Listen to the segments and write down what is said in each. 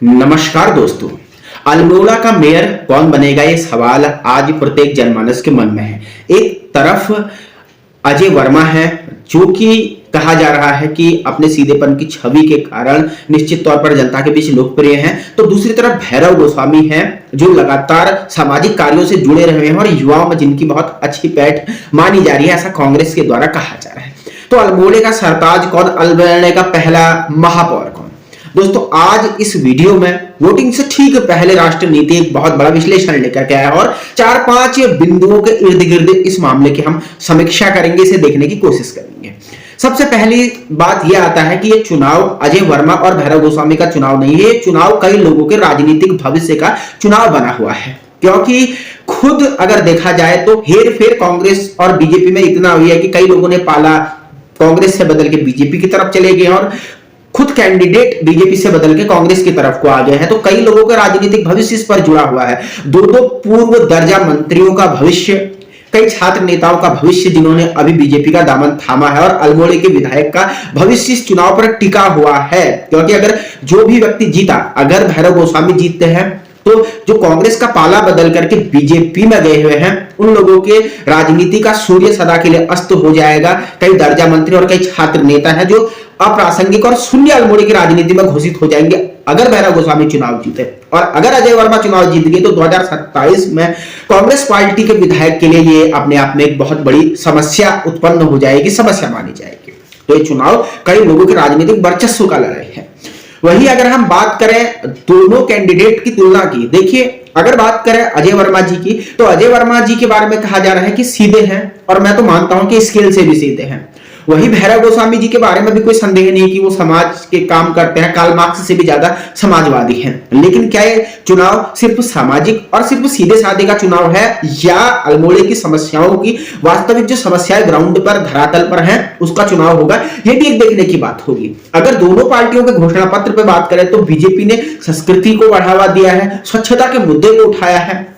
नमस्कार दोस्तों। अल्मोड़ा का मेयर कौन बनेगा, ये सवाल आज प्रत्येक जनमानस के मन में है। एक तरफ अजय वर्मा है जो कि कहा जा रहा है कि अपने सीधेपन की छवि के कारण निश्चित तौर पर जनता के बीच लोकप्रिय हैं, तो दूसरी तरफ भैरव गोस्वामी हैं जो लगातार सामाजिक कार्यों से जुड़े रहे हैं और युवाओं में जिनकी बहुत अच्छी पैठ मानी जा रही है, ऐसा कांग्रेस के द्वारा कहा जा रहा है। तो अल्मोड़े का सरताज कौन, अल्मोड़े का पहला महापौर कौन? दोस्तों, आज इस वीडियो में वोटिंग से ठीक पहले राष्ट्र नीति एक बहुत बड़ा विश्लेषण लेकर के आया और 4-5 बिंदुओं के इर्द गिर्द इस मामले की हम समीक्षा करेंगे, इसे देखने की कोशिश करेंगे। सबसे पहली बात यह आता है कि यह चुनाव अजय वर्मा और भैरव गोस्वामी का चुनाव नहीं है, यह चुनाव कई लोगों के राजनीतिक भविष्य का चुनाव बना हुआ है। क्योंकि खुद अगर देखा जाए तो हेर फेर कांग्रेस और बीजेपी में इतना हुई है कि कई लोगों ने पाला कांग्रेस से बदल के बीजेपी की तरफ चले गए और खुद कैंडिडेट बीजेपी से बदल के कांग्रेस की तरफ को आ गए हैं। तो कई लोगों का राजनीतिक भविष्य इस पर जुड़ा हुआ है। दो पूर्व दर्जा मंत्रियों का भविष्य, कई छात्र नेताओं का भविष्य जिन्होंने अभी बीजेपी का दामन थामा है, और अल्मोड़े के विधायक का भविष्य इस चुनाव पर टिका हुआ है। क्योंकि अगर जो भी व्यक्ति जीता, अगर भैरव गोस्वामी जीतते हैं तो जो कांग्रेस का पाला बदल करके बीजेपी में गए हुए हैं उन लोगों के राजनीति का सूर्य सदा के लिए अस्त हो जाएगा। कई दर्जा मंत्री और कई छात्र नेता हैं जो अप्रासंगिक और शून्य अल्मोड़े की राजनीति में घोषित हो जाएंगे अगर भैरव गोस्वामी चुनाव जीते। और अगर अजय वर्मा चुनाव जीत गए तो 2027 में कांग्रेस पार्टी के विधायक के लिए ये अपने आप में एक बहुत बड़ी समस्या उत्पन्न हो जाएगी, समस्या मानी जाएगी। तो ये चुनाव कई लोगों के राजनीतिक वर्चस्व का लड़ाई है। वही अगर हम बात करें दोनों कैंडिडेट की तुलना की, देखिए अगर बात करें अजय वर्मा जी की, तो अजय वर्मा जी के बारे में कहा जा रहा है कि सीधे हैं, और मैं तो मानता हूं कि स्किल से भी सीधे हैं। वही भैरव गोस्वामी जी के बारे में भी कोई संदेह नहीं कि वो समाज के काम करते हैं, कार्ल मार्क्स से भी ज्यादा समाजवादी हैं। लेकिन क्या ये चुनाव सिर्फ सामाजिक और सिर्फ सीधे साधे का चुनाव है, या अल्मोड़े की समस्याओं की वास्तविक जो समस्याएं ग्राउंड पर धरातल पर हैं उसका चुनाव होगा? ये भी एक देखने की बात होगी। अगर दोनों पार्टियों के घोषणा पत्र पर बात करें तो बीजेपी ने संस्कृति को बढ़ावा दिया है, स्वच्छता के मुद्दे को उठाया है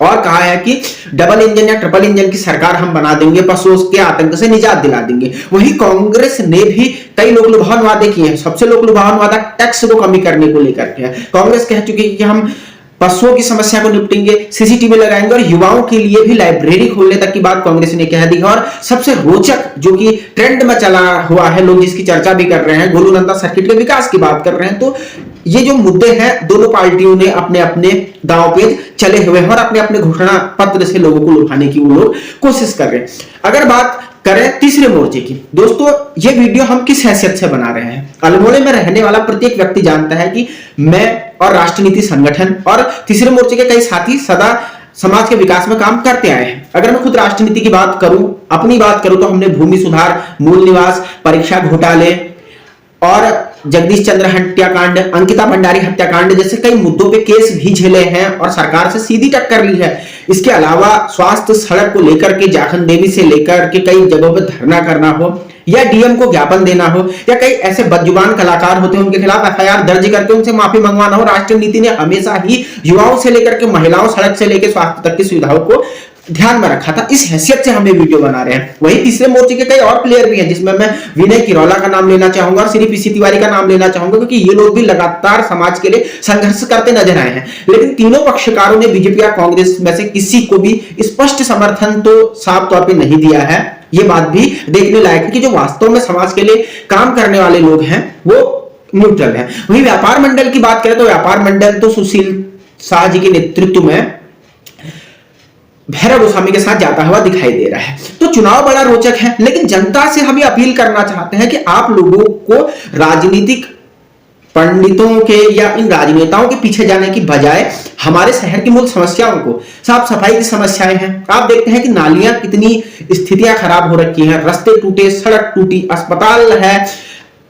और कहा है कि डबल इंजन या ट्रिपल इंजन की सरकार हम बना देंगे, पशुओं के आतंक से निजात दिला देंगे। वही कांग्रेस ने भी कई लोक लुभावन वादे किए हैं। सबसे लोक लुभावन वादा टैक्स को कमी करने को लेकर के है। कांग्रेस कह चुकी है कि हम पशुओं की समस्या को निपटेंगे, सीसीटीवी लगाएंगे और युवाओं के लिए भी लाइब्रेरी खोलने तक की बात कांग्रेस ने कह दी है। और सबसे रोचक जो कि ट्रेंड में चला हुआ है, लोग जिसकी चर्चा भी कर रहे हैं, गोलूनंदा सर्किट के विकास की बात कर रहे हैं। तो ये जो मुद्दे हैं दोनों पार्टियों ने अपने अपने दांव पे चले हुए हैं और अपने अपने घोषणा पत्र से लोगों को लुभाने की वो लोग कोशिश कर रहे हैं। अगर बात करें तीसरे मोर्चे की, दोस्तों ये वीडियो हम किस हैसियत से बना रहे हैं? अल्मोड़े में रहने वाला प्रत्येक व्यक्ति जानता है कि मैं और राष्ट्रनीति संगठन और तीसरे मोर्चे के कई साथी सदा समाज के विकास में काम करते आए हैं। अगर मैं खुद राष्ट्रनीति की बात करूं, अपनी बात करूं, तो हमने भूमि सुधार, मूल निवास, परीक्षा घोटाले और जगदीश चंद्र हत्याकांड, अंकिता भंडारी हत्याकांड जैसे कई मुद्दों पे केस भी झेले हैं और सरकार से सीधी टक्कर ली है। इसके अलावा स्वास्थ्य, सड़क को लेकर के जाखन देवी से लेकर के कई जगहों पे धरना करना हो, या डीएम को ज्ञापन देना हो, या कई ऐसे बदजुबान कलाकार होते हैं उनके खिलाफ एफआईआर दर्ज करके उनसे माफी मंगवाना हो, राष्ट्रीय नीति ने हमेशा ही युवाओं से लेकर के महिलाओं, सड़क से लेकर स्वास्थ्य तक की सुविधाओं को ध्यान में रखा था। इस हैसियत से हम ये वीडियो बना रहे हैं। वही तीसरे मोर्चे के कई और प्लेयर भी हैं, जिसमें मैं विनय किरौला का नाम लेना चाहूंगा और श्री पीसी तिवारी का नाम लेना चाहूंगा, क्योंकि ये लोग भी लगातार समाज के लिए संघर्ष करते नजर आए हैं। लेकिन तीनों पक्षकारों ने बीजेपी या कांग्रेस में से किसी को भी स्पष्ट समर्थन तो साफ तौर पर नहीं दिया है। ये बात भी देखने लायक है कि जो वास्तव में समाज के लिए काम करने वाले लोग हैं वो न्यूट्रल है। वही व्यापार मंडल की बात करें तो व्यापार मंडल तो सुशील शाह जी के नेतृत्व में भैरव गोस्वामी के साथ जाता हुआ दिखाई दे रहा है। तो चुनाव बड़ा रोचक है, लेकिन जनता से हम अपील करना चाहते हैं कि आप लोगों को राजनीतिक पंडितों के या इन राजनेताओं के पीछे जाने की बजाय हमारे शहर की मूल समस्याओं को, साफ सफाई की समस्याएं हैं, आप देखते हैं कि नालियां कितनी स्थितियां खराब हो रखी हैं, रास्ते टूटे, सड़क टूटी, अस्पताल है,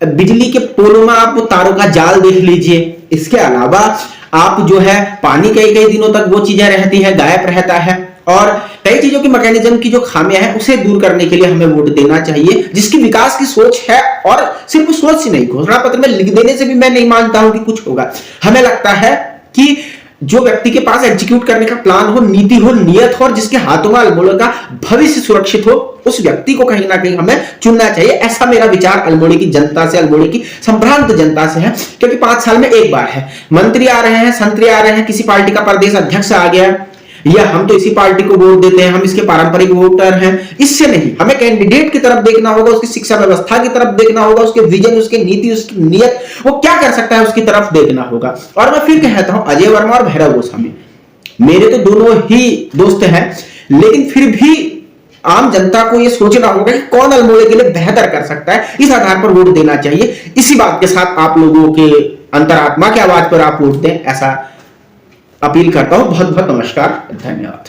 बिजली के पोलों में आप तारों का जाल देख लीजिए। इसके अलावा आप जो है पानी कई कई दिनों तक वो चीजें रहती है, गायब रहता है, और कई चीजों की मैकेनिज्म की जो खामियां हैं उसे दूर करने के लिए हमें वोट देना चाहिए, जिसकी विकास की सोच है। और सिर्फ सोच ही नहीं, घोषणा पत्र में लिख देने से भी मैं नहीं मानता हूं कि कुछ होगा। हमें लगता है कि जो व्यक्ति के पास एग्जीक्यूट करने का प्लान हो, नीति हो, नियत हो और जिसके हाथों में अल्मोड़ा का भविष्य सुरक्षित हो, उस व्यक्ति को कहीं ना कहीं हमें चुनना चाहिए। ऐसा मेरा विचार अल्मोड़ा की जनता से, अल्मोड़ा की संभ्रांत जनता से है, क्योंकि 5 साल में एक बार है, मंत्री आ रहे हैं, संतरी आ रहे हैं, किसी पार्टी का प्रदेश अध्यक्ष आ गया, या हम तो इसी पार्टी को वोट देते हैं, हम इसके पारंपरिक वोटर हैं, इससे नहीं, हमें कैंडिडेट की तरफ देखना होगा, उसकी शिक्षा व्यवस्था की तरफ देखना होगा, उसके विजन, उसकी नीति, उसकी नियत, वो क्या कर सकता है उसकी तरफ देखना होगा। और मैं फिर कहता हूं, अजय वर्मा और भैरव गोस्वामी मेरे तो दोनों ही दोस्त हैं, लेकिन फिर भी आम जनता को यह सोचना होगा कि कौन अल्मोड़ा के लिए बेहतर कर सकता है, इस आधार पर वोट देना चाहिए। इसी बात के साथ आप लोगों के अंतरात्मा की आवाज पर आप वोट दें, ऐसा अपील करता हूं। बहुत बहुत नमस्कार, धन्यवाद।